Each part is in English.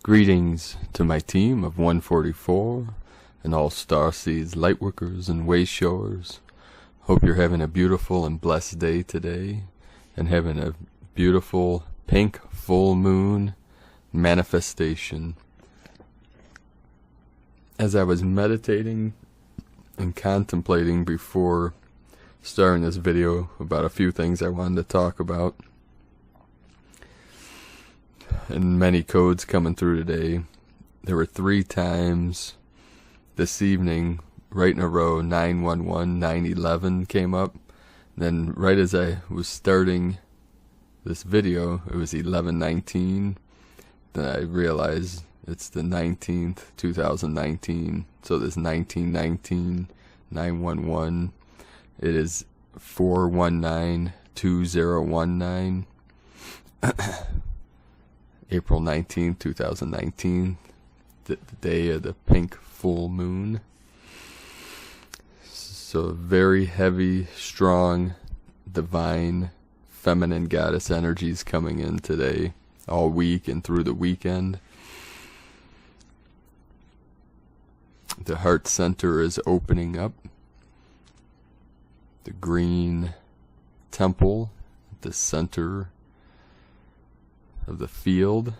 Greetings to my team of 144 and all Starseeds, Lightworkers, and Wayshowers. Hope you're having a beautiful and blessed day today and having a beautiful pink full moon manifestation. As I was meditating and contemplating before starting this video about a few things I wanted to talk about, and many codes coming through today, there were 3 times this evening, right in a row, 911, 911 came up. Then right as I was starting this video, it was 1119. Then I realized it's the 19th, 2019. So this 1919, 911, it is 419-2019. April 19th, 2019, the day of the pink full moon. So very heavy, strong, divine, feminine goddess energies coming in today, all week and through the weekend. The heart center is opening up. The green temple at the center of the field.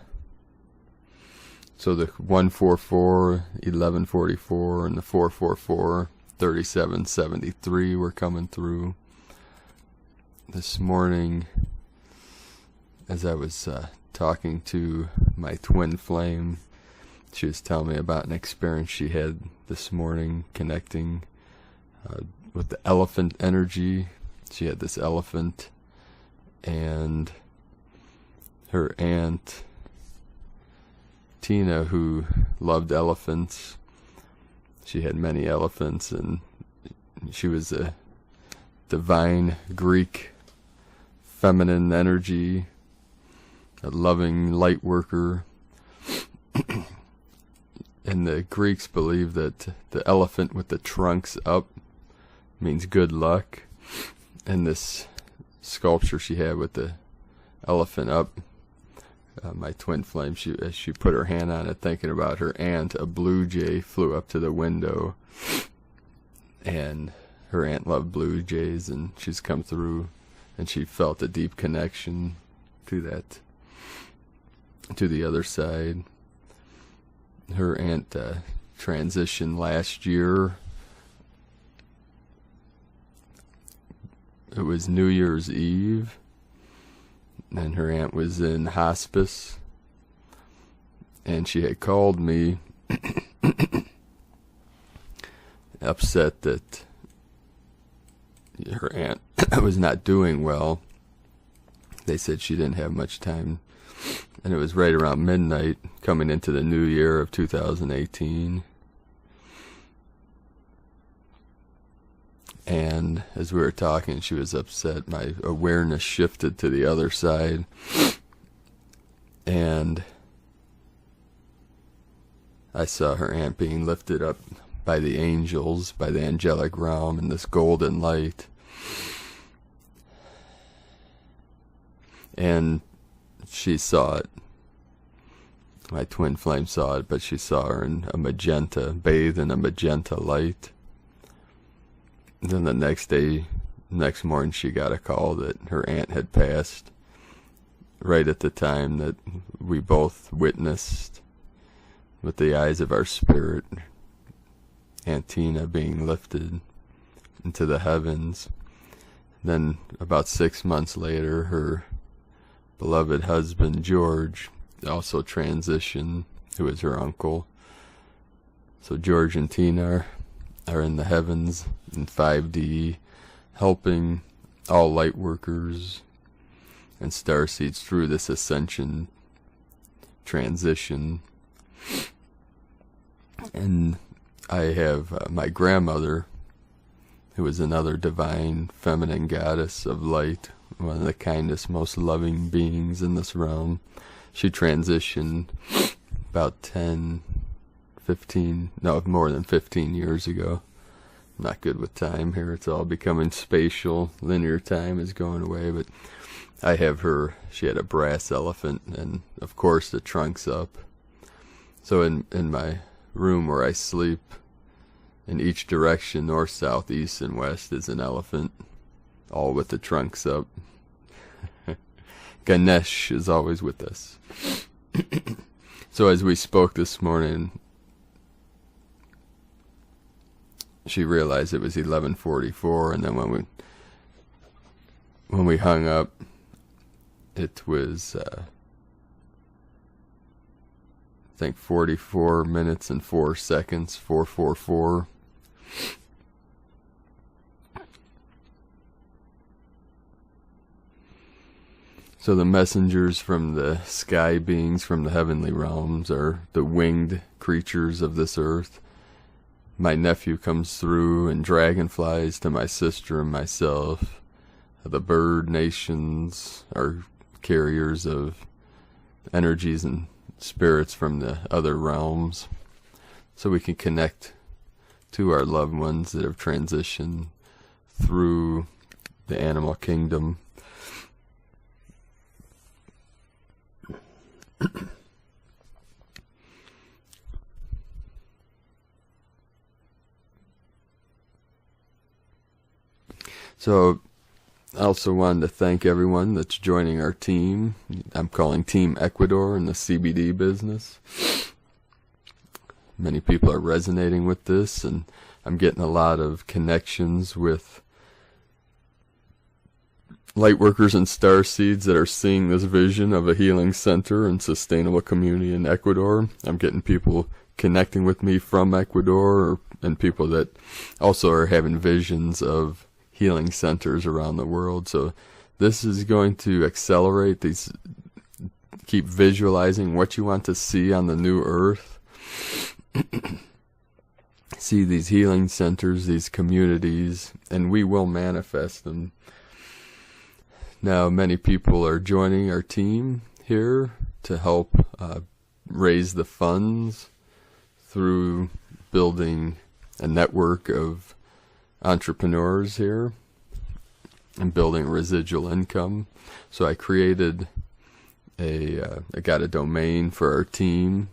So the 144, 1144, and the 444, 3773 were coming through. This morning, as I was talking to my twin flame, she was telling me about an experience she had this morning connecting with the elephant energy. She had this elephant, and her aunt Tina, who loved elephants, she had many elephants, and she was a divine Greek feminine energy, a loving light worker. And the Greeks believed that the elephant with the trunks up means good luck. And this sculpture she had with the elephant up, my twin flame, as she put her hand on it thinking about her aunt, a blue jay flew up to the window, and her aunt loved blue jays, and she's come through, and she felt a deep connection to that, to the other side. Her aunt transitioned last year. It was New Year's Eve, and her aunt was in hospice, and she had called me upset that her aunt was not doing well. They said she didn't have much time, and it was right around midnight coming into the new year of 2018. And as we were talking, she was upset. My awareness shifted to the other side. And I saw her aunt being lifted up by the angels, by the angelic realm, in this golden light. And she saw it. My twin flame saw it, but she saw her in a magenta, bathed in a magenta light. Then the next morning, she got a call that her aunt had passed right at the time that we both witnessed with the eyes of our spirit, Aunt Tina being lifted into the heavens. Then about 6 months later, her beloved husband, George, also transitioned, who was her uncle. So George and Tina are in the heavens in 5D, helping all Lightworkers and Starseeds through this Ascension transition. And I have my grandmother, who is another divine feminine goddess of light, one of the kindest, most loving beings in this realm. She transitioned about more than 15 years ago. I'm not good with time here. It's all becoming spatial. Linear time is going away, but I have her. She had a brass elephant, and of course the trunk's up. So in my room where I sleep, in each direction, north, south, east, and west, is an elephant, all with the trunks up. Ganesh is always with us. So as we spoke this morning, she realized it was 11:44, and then when we hung up, it was I think 44 minutes and 4 seconds, 4:44. So the messengers from the sky beings from the heavenly realms are the winged creatures of this earth. My nephew comes through and dragonflies to my sister and myself. The bird nations are carriers of energies and spirits from the other realms, so we can connect to our loved ones that have transitioned through the animal kingdom. So I also wanted to thank everyone that's joining our team. I'm calling Team Ecuador in the CBD business. Many people are resonating with this, and I'm getting a lot of connections with Lightworkers and Starseeds that are seeing this vision of a healing center and sustainable community in Ecuador. I'm getting people connecting with me from Ecuador, and people that also are having visions of healing centers around the world. So this is going to accelerate these. Keep visualizing what you want to see on the new earth. See these healing centers, these communities, and we will manifest them. Now many people are joining our team here to help raise the funds through building a network of entrepreneurs here and building residual income. So I created I got a domain for our team.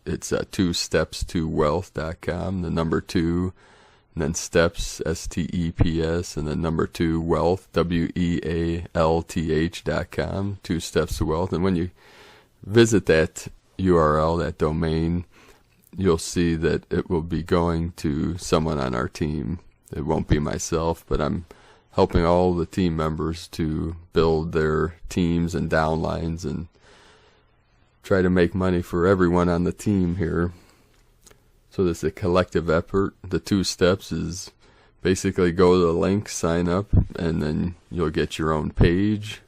It's 2steps2wealth.com, the number 2, and then steps, STEPS, and then number 2, wealth, WEALTH.com, 2 steps to wealth. And when you visit that URL, that domain, you'll see that it will be going to someone on our team. It won't be myself, but I'm helping all the team members to build their teams and downlines and try to make money for everyone on the team here. So this is a collective effort. The 2 steps is basically go to the link, sign up, and then you'll get your own page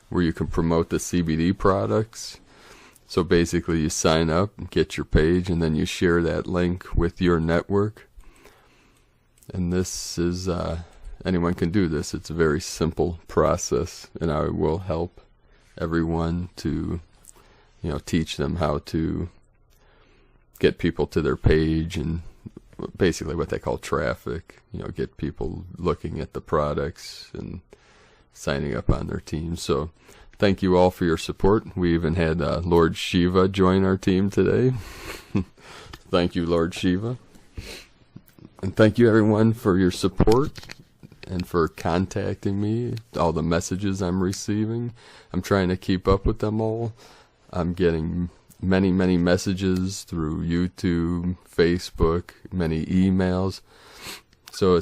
where you can promote the CBD products. So basically you sign up, get your page, and then you share that link with your network. And this is, anyone can do this. It's a very simple process, and I will help everyone to, teach them how to get people to their page, and basically what they call traffic, get people looking at the products and signing up on their team. So thank you all for your support. We even had Lord Shiva join our team today. Thank you, Lord Shiva. And thank you everyone for your support and for contacting me, all the messages I'm receiving. I'm trying to keep up with them all. I'm getting many messages through YouTube, Facebook, many emails. So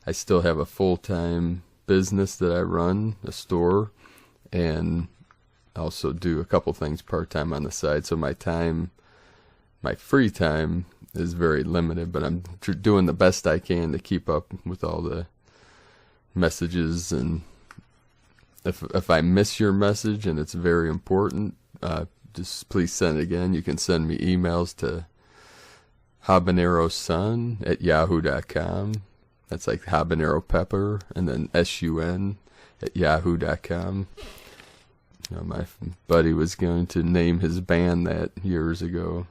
I still have a full-time business that I run, a store, and also do a couple things part-time on the side. So my free time is very limited, but I'm doing the best I can to keep up with all the messages. And if I miss your message and it's very important, just please send it again. You can send me emails to habanerosun@yahoo.com. That's like habanero pepper, and then sun@yahoo.com. My buddy was going to name his band that years ago.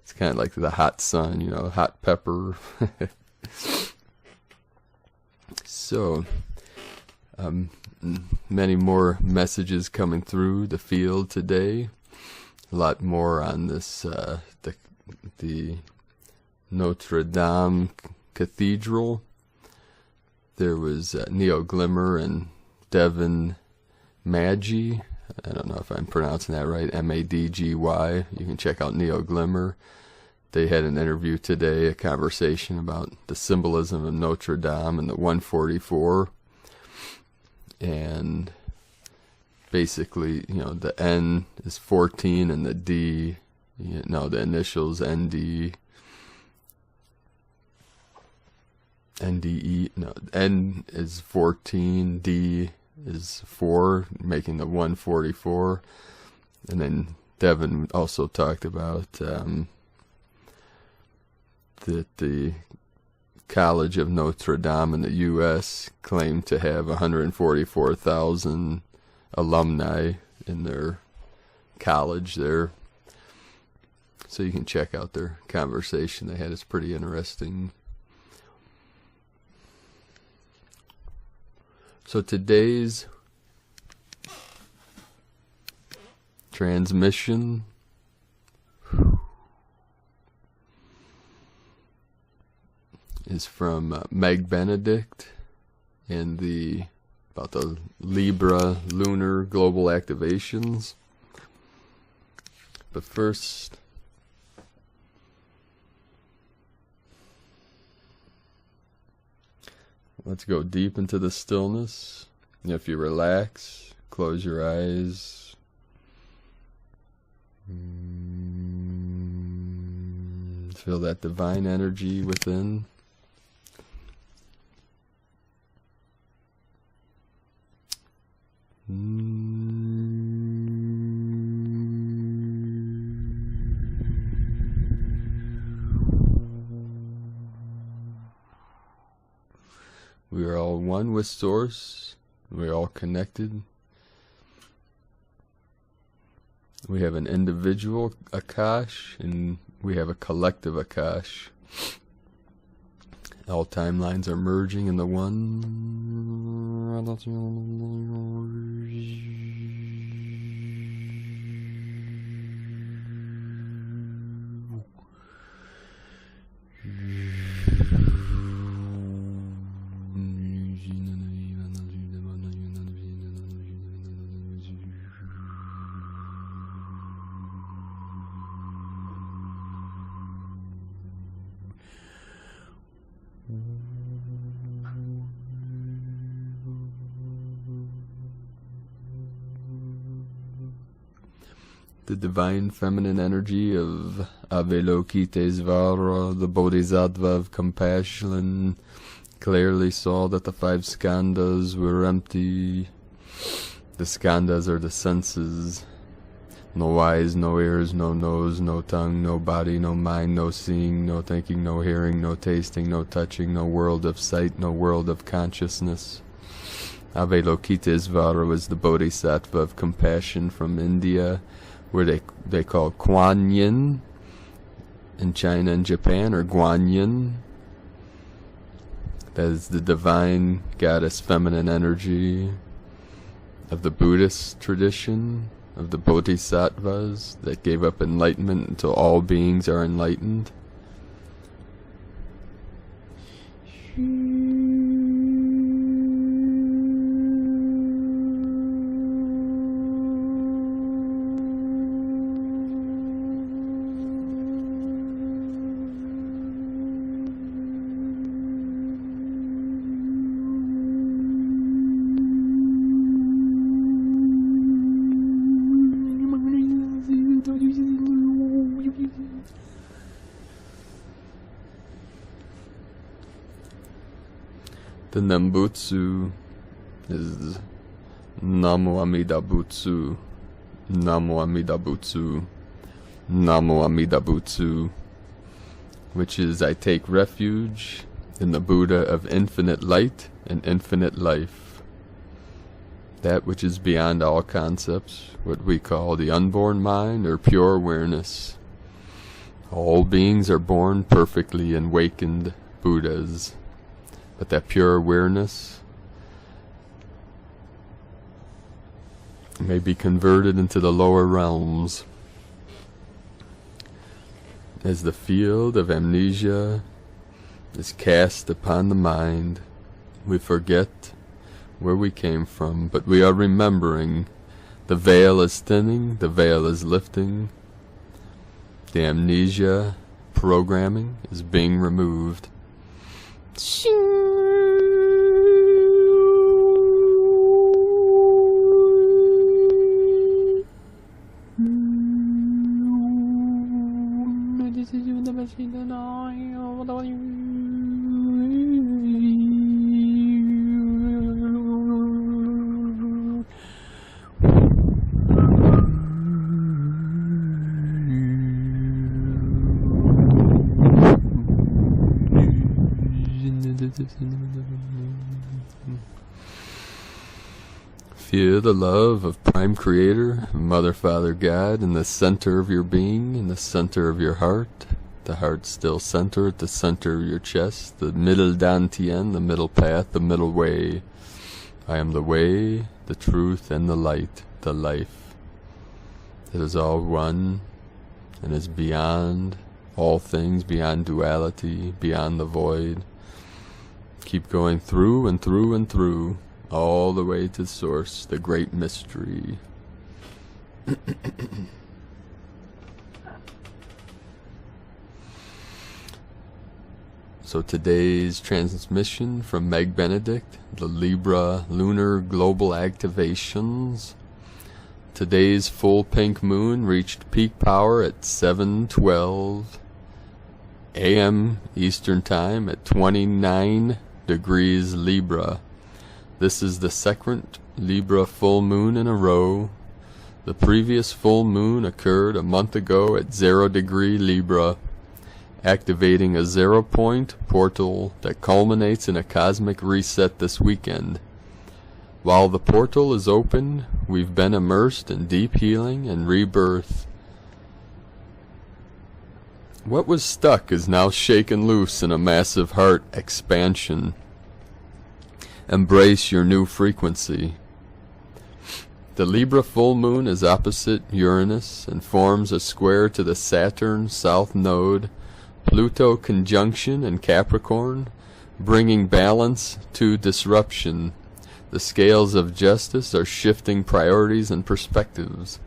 It's kind of like the hot sun, hot pepper. So, many more messages coming through the field today. a lot more on this, the Notre Dame Cathedral. There was Neo Glimmer and Devin Maggi. I don't know if I'm pronouncing that right, M-A-D-G-Y. You can check out Neo Glimmer. They had an interview today, a conversation about the symbolism of Notre Dame and the 144. And basically, you know, the N is 14 and the D, you know, the initials ND, NDE, no, N is 14, D is 4, making the 144. And then Devin also talked about that the College of Notre Dame in the U.S. claimed to have 144,000 alumni in their college there. So you can check out their conversation they had. It's pretty interesting. So today's transmission is from Meg Benedict and about the Libra Lunar global activations. But first, let's go deep into the stillness. If you relax, close your eyes. Feel that divine energy within. We are all one with Source. We are all connected. We have an individual Akash and we have a collective Akash. All timelines are merging in the one. The divine feminine energy of Avalokitesvara, the Bodhisattva of compassion, clearly saw that the 5 skandhas were empty. The skandhas are the senses. No eyes, no ears, no nose, no tongue, no body, no mind, no seeing, no thinking, no hearing, no tasting, no touching, no world of sight, no world of consciousness. Avalokitesvara was the Bodhisattva of compassion from India, where they call Kuan Yin in China and Japan, or Guan Yin. That is the divine goddess feminine energy of the Buddhist tradition, of the Bodhisattvas that gave up enlightenment until all beings are enlightened. The Nembutsu is Namo Amida Butsu, Namo Amida Butsu, Namo Amida Butsu, which is I take refuge in the Buddha of infinite light and infinite life. That which is beyond all concepts, what we call the unborn mind or pure awareness. All beings are born perfectly awakened Buddhas. But that pure awareness may be converted into the lower realms. As the field of amnesia is cast upon the mind, we forget where we came from, but we are remembering. The veil is thinning, the veil is lifting. The amnesia programming is being removed. Feel the love of Prime Creator, Mother, Father, God in the center of your being, in the center of your heart. The heart still center at the center of your chest, the middle Dantian, the middle path, the middle way. I am the way, the truth, and the light, the life. It is all one and is beyond all things, beyond duality, beyond the void. Keep going through and through and through, all the way to source, the great mystery. So today's transmission from Meg Benedict, the Libra Lunar Global Activations. Today's full pink moon reached peak power at 7:12 a.m. Eastern Time at 29 degrees Libra. This is the second Libra full moon in a row. The previous full moon occurred a month ago at 0 degree Libra, activating a 0 point portal that culminates in a cosmic reset this weekend. While the portal is open, we've been immersed in deep healing and rebirth. What was stuck is now shaken loose in a massive heart expansion. Embrace your new frequency. The Libra full moon is opposite Uranus and forms a square to the Saturn South Node, Pluto conjunction in Capricorn, bringing balance to disruption. The scales of justice are shifting priorities and perspectives.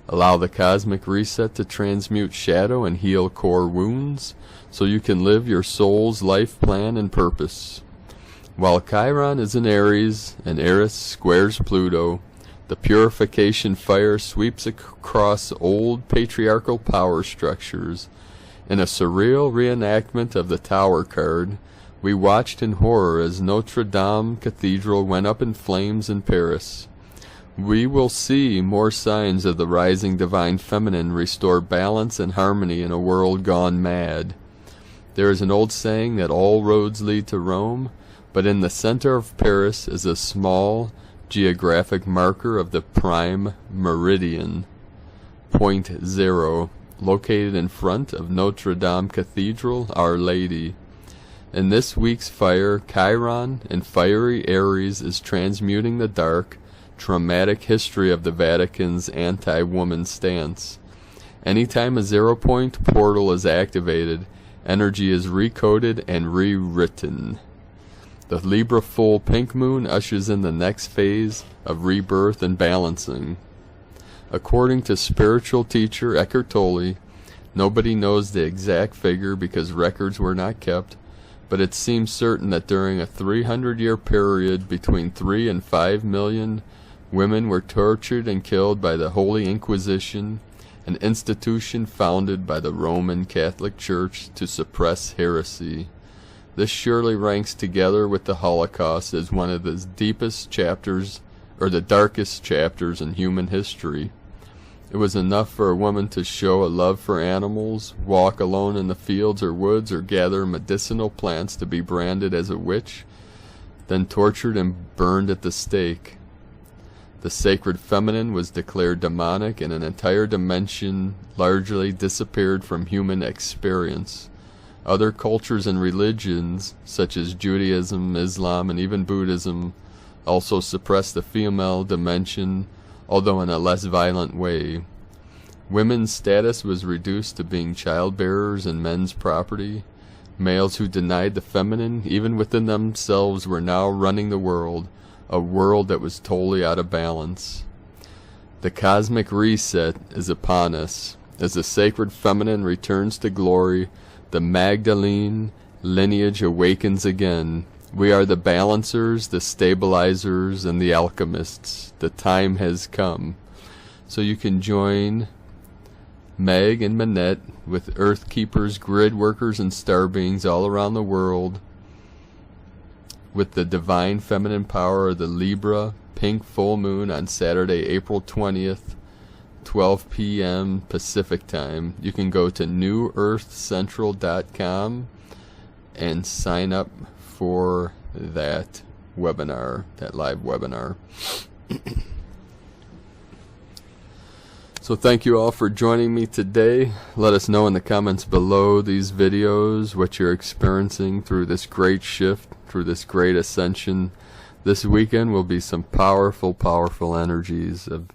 Allow the cosmic reset to transmute shadow and heal core wounds, so you can live your soul's life plan and purpose. While Chiron is in Aries and Eris squares Pluto, the purification fire sweeps across old patriarchal power structures. In a surreal reenactment of the Tower card, we watched in horror as Notre Dame Cathedral went up in flames in Paris. We will see more signs of the rising divine feminine restore balance and harmony in a world gone mad. There is an old saying that all roads lead to Rome, but in the center of Paris is a small geographic marker of the prime meridian, point 0, located in front of Notre Dame Cathedral, Our Lady. In this week's fire, Chiron in fiery Aries is transmuting the dark, traumatic history of the Vatican's anti-woman stance. Anytime a 0 point portal is activated, energy is recoded and rewritten. The Libra full pink moon ushers in the next phase of rebirth and balancing. According to spiritual teacher Eckhart Tolle, nobody knows the exact figure because records were not kept, but it seems certain that during a 300-year period between 3 and 5 million women were tortured and killed by the Holy Inquisition, an institution founded by the Roman Catholic Church to suppress heresy. This surely ranks together with the Holocaust as one of the deepest chapters, or the darkest chapters in human history. It was enough for a woman to show a love for animals, walk alone in the fields or woods, or gather medicinal plants to be branded as a witch, then tortured and burned at the stake. The sacred feminine was declared demonic, and an entire dimension largely disappeared from human experience. Other cultures and religions, such as Judaism, Islam, and even Buddhism, also suppress the female dimension, although in a less violent way. Women's status was reduced to being childbearers and men's property. Males who denied the feminine, even within themselves, were now running the world, a world that was totally out of balance. The cosmic reset is upon us. As the sacred feminine returns to glory, the Magdalene lineage awakens again. We are the balancers, the stabilizers, and the alchemists. The time has come. So you can join Meg and Manette with Earth Keepers, Grid Workers, and Star Beings all around the world with the divine feminine power of the Libra pink full moon on Saturday, April 20th, 12 p.m. Pacific time. You can go to newearthcentral.com and sign up for that webinar, that live webinar. So thank you all for joining me today. Let us know in the comments below these videos what you're experiencing through this great shift, through this great ascension. This weekend will be some powerful, powerful energies of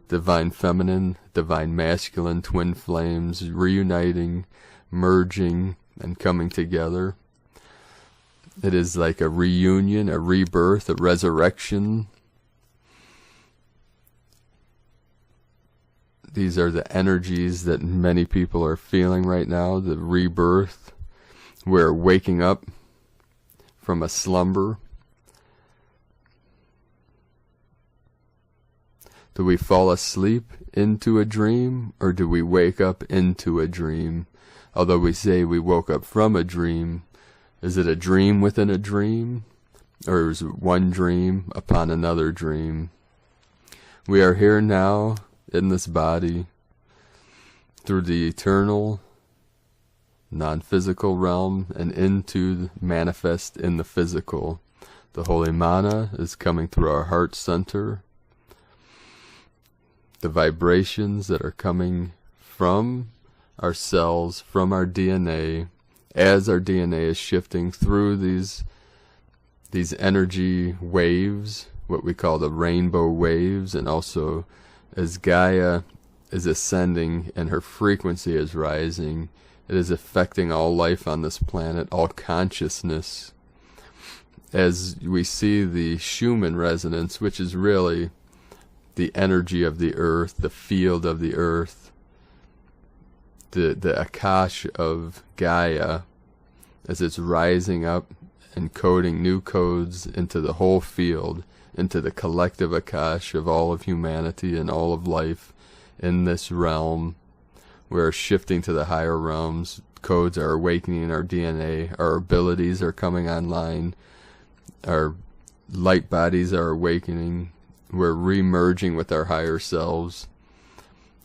divine feminine, divine masculine, twin flames, reuniting, merging, and coming together. It is like a reunion, a rebirth, a resurrection. These are the energies that many people are feeling right now, the rebirth. We're waking up from a slumber. Do we fall asleep into a dream, or do we wake up into a dream? Although we say we woke up from a dream, is it a dream within a dream, or is it one dream upon another dream? We are here now in this body through the eternal non-physical realm and into manifest in the physical. The holy mana is coming through our heart center. The vibrations that are coming from our cells, from our DNA, as our DNA is shifting through these energy waves, what we call the rainbow waves, and also as Gaia is ascending and her frequency is rising, it is affecting all life on this planet, all consciousness. As we see the Schumann resonance, which is really the energy of the earth, the field of the earth, the Akash of Gaia, as it's rising up and coding new codes into the whole field, into the collective Akash of all of humanity and all of life in this realm. We're shifting to the higher realms. Codes are awakening in our DNA. Our abilities are coming online. Our light bodies are awakening. We're re-merging with our higher selves.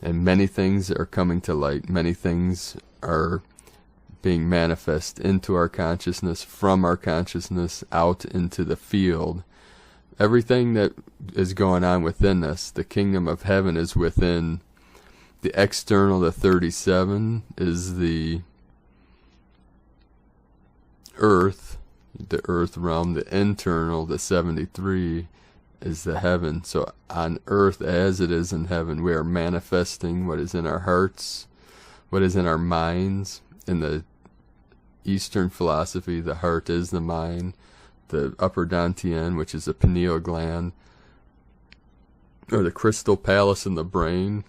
And many things are coming to light. Many things are being manifest into our consciousness, from our consciousness out into the field. Everything that is going on within us, the kingdom of heaven is within. The external, the 37, is the earth realm. The internal, the 73, is the heaven. So on earth as it is in heaven, we are manifesting what is in our hearts, what is in our minds. In the Eastern philosophy, the heart is the mind. The upper dantian, which is the pineal gland, or the crystal palace in the brain,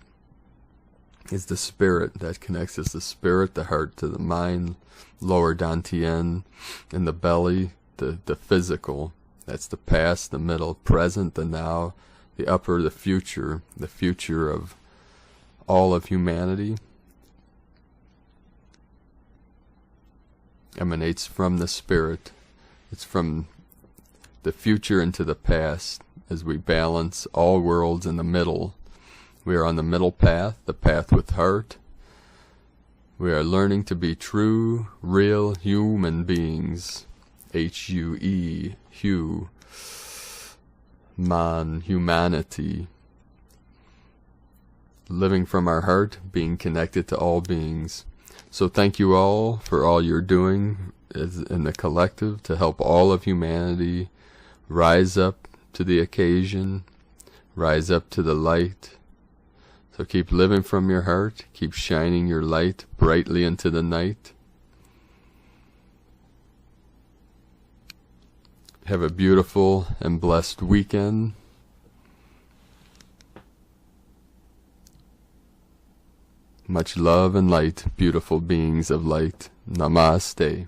is the spirit that connects us. The spirit, the heart to the mind, lower dantian, and the belly, the physical. That's the past, the middle, present, the now, the upper, the future of all of humanity. Emanates from the spirit. It's from the future into the past as we balance all worlds in the middle. We are on the middle path, the path with heart. We are learning to be true, real human beings. H-U-E, humanity. Living from our heart, being connected to all beings. So thank you all for all you're doing in the collective to help all of humanity rise up to the occasion, rise up to the light, So keep living from your heart. Keep shining your light brightly into the night. Have a beautiful and blessed weekend. Much love and light, beautiful beings of light. Namaste.